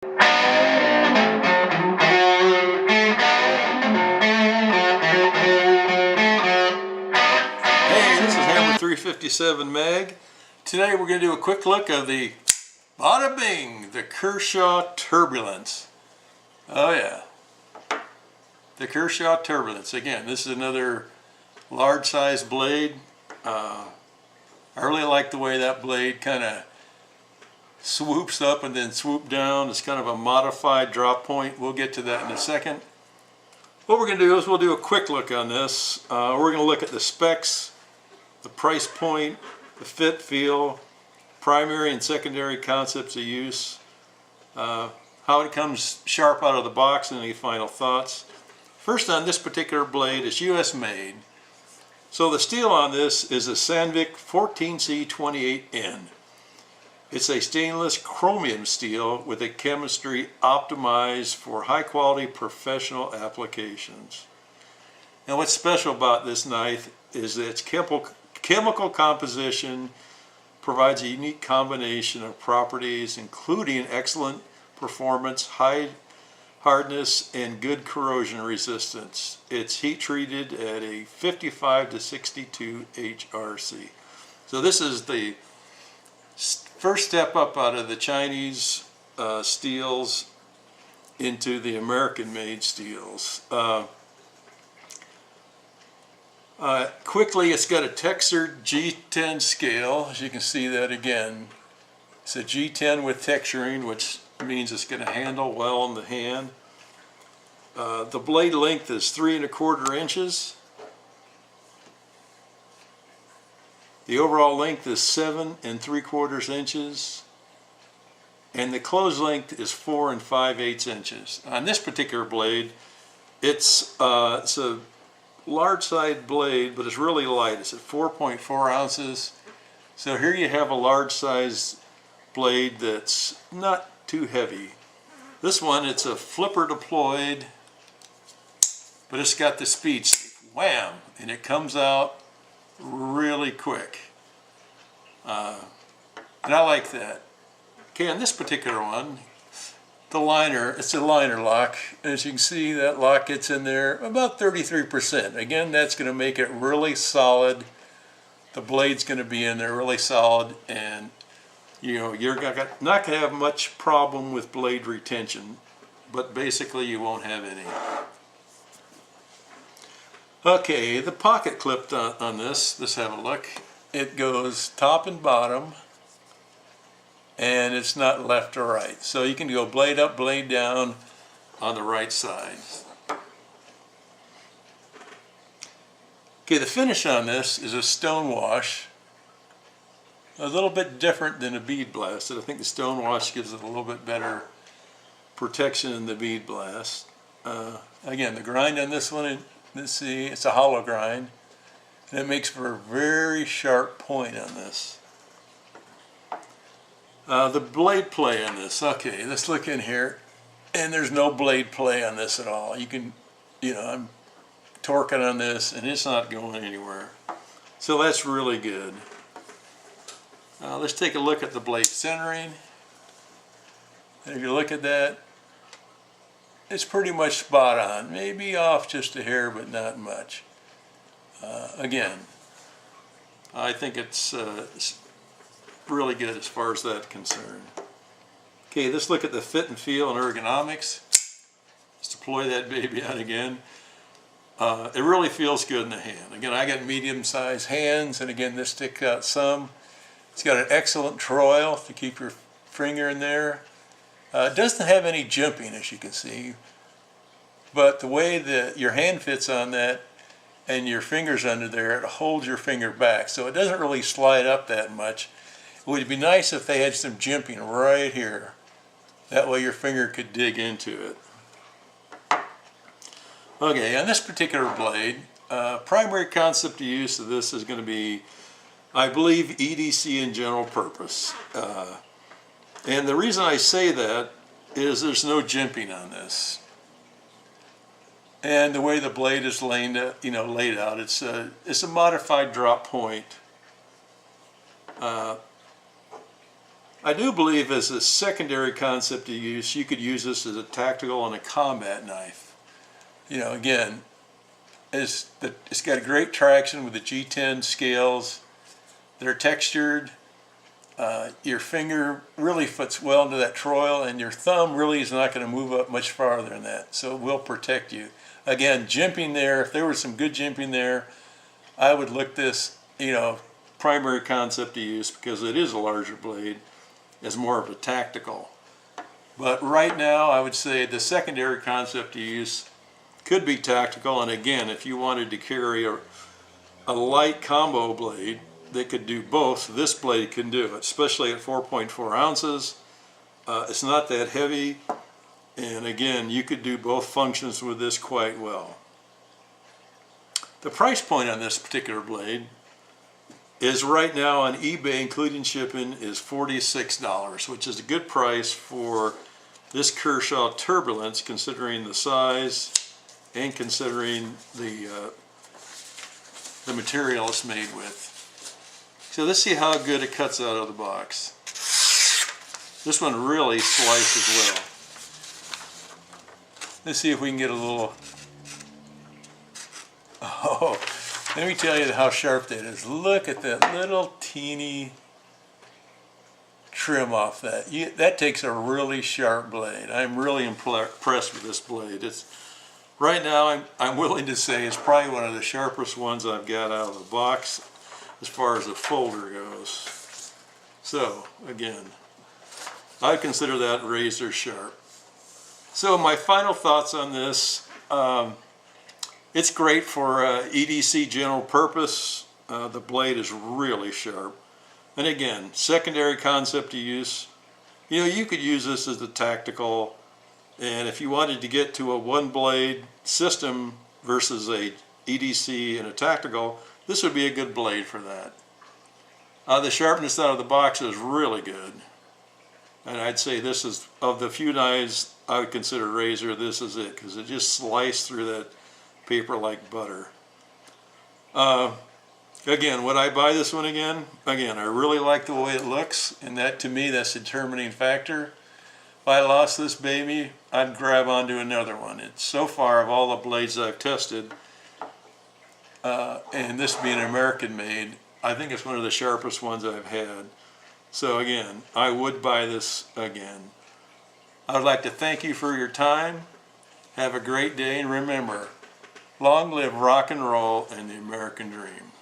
Hey, this is Hammer 357 Mag. Today we're going to do a quick look of the bada bing, the Kershaw Turbulence. Oh yeah, the Kershaw Turbulence. Again, this is another large size blade. I really like the way that blade kind of swoops up and then swoop down. It's kind of a modified drop point. We'll get to that in a second. What we're going to do is we'll do a quick look on this. We're going to look at the specs, the price point, the fit, feel, primary and secondary concepts of use, how it comes sharp out of the box, and any final thoughts. First, on this particular blade, it's US made. So the steel on this is a Sandvik 14C28N. It's a stainless chromium steel with a chemistry optimized for high quality professional applications. Now what's special about this knife is that its chemical composition provides a unique combination of properties including excellent performance, high hardness, and good corrosion resistance. It's heat treated at a 55 to 62 HRC. So this is the first step up out of the Chinese steels into the American made steels. Quickly, it's got a textured G10 scale. As you can see that again, it's a G10 with texturing, which means it's going to handle well in the hand. The blade length is 3 1/4 inches. The overall length is 7 3/4 inches, and the close length is 4 5/8 inches. On this particular blade, it's a large side blade, but it's really light. It's at 4.4 ounces. So here you have a large size blade that's not too heavy. This one, it's a flipper deployed, but it's got the speed, wham, and it comes out really quick. And I like that. Okay, on this particular one, the liner, it's a liner lock. As you can see, that lock gets in there about 33%. Again, that's going to make it really solid. The blade's going to be in there really solid, and you know, you're not going to have much problem with blade retention, but basically you won't have any. Okay, the pocket clip on this, let's have a look. It goes top and bottom, and it's not left or right. So you can go blade up, blade down on the right side. Okay, the finish on this is a stone wash. A little bit different than a bead blast. I think the stone wash gives it a little bit better protection than the bead blast. Again, the grind on this one, let's see, it's a hollow grind, and it makes for a very sharp point on this. The blade play on this, okay, let's look in here, and there's no blade play on this at all. You can, you know, I'm torquing on this, and it's not going anywhere. So that's really good. Let's take a look at the blade centering. And if you look at that, it's pretty much spot on. Maybe off just a hair, but not much. Again, I think it's really good as far as that's concerned. Okay, let's look at the fit and feel and ergonomics. Let's deploy that baby out again. It really feels good in the hand. Again, I got medium-sized hands, and again, this sticks out some. It's got an excellent troil to keep your finger in there. It doesn't have any jimping, as you can see, but the way that your hand fits on that and your fingers under there, it holds your finger back, so it doesn't really slide up that much. It would be nice if they had some jimping right here. That way your finger could dig into it. Okay, on this particular blade, primary concept of use of this is going to be, I believe, EDC and general purpose. And the reason I say that is there's no jimping on this. And the way the blade is laid out, it's a modified drop point. I do believe as a secondary concept of use, you could use this as a tactical and a combat knife. You know, again, it's got great traction with the G10 scales. They're textured. Your finger really fits well into that troil, and your thumb really is not going to move up much farther than that, so it will protect you. Again, jimping there, if there was some good jimping there, I would look this, you know, primary concept of use, because it is a larger blade, as more of a tactical. But right now, I would say the secondary concept of use could be tactical, and again, if you wanted to carry a light combo blade that could do both, this blade can do it, especially at 4.4 ounces. It's not that heavy, and again, you could do both functions with this quite well. The price point on this particular blade is right now on eBay, including shipping, is $46, which is a good price for this Kershaw Turbulence, considering the size and considering the material it's made with. So let's see how good it cuts out of the box. This one really slices well. Let's see if we can get a little... Oh, let me tell you how sharp that is. Look at that little teeny trim off that. That takes a really sharp blade. I'm really impressed with this blade. Right now, I'm willing to say it's probably one of the sharpest ones I've got out of the box as far as the folder goes. So, again, I consider that razor sharp. So my final thoughts on this, it's great for EDC general purpose. The blade is really sharp. And again, secondary concept to use. You know, you could use this as a tactical, and if you wanted to get to a one blade system versus a EDC and a tactical, this would be a good blade for that. The sharpness out of the box is really good. And I'd say this is, of the few knives I would consider razor, this is it, because it just sliced through that paper like butter. Again, would I buy this one again? Again, I really like the way it looks, and that, to me, that's the determining factor. If I lost this baby, I'd grab onto another one. It's so far, of all the blades I've tested, and this being American made, I think it's one of the sharpest ones I've had. So again, I would buy this again. I would like to thank you for your time. Have a great day, and remember, long live rock and roll and the American dream.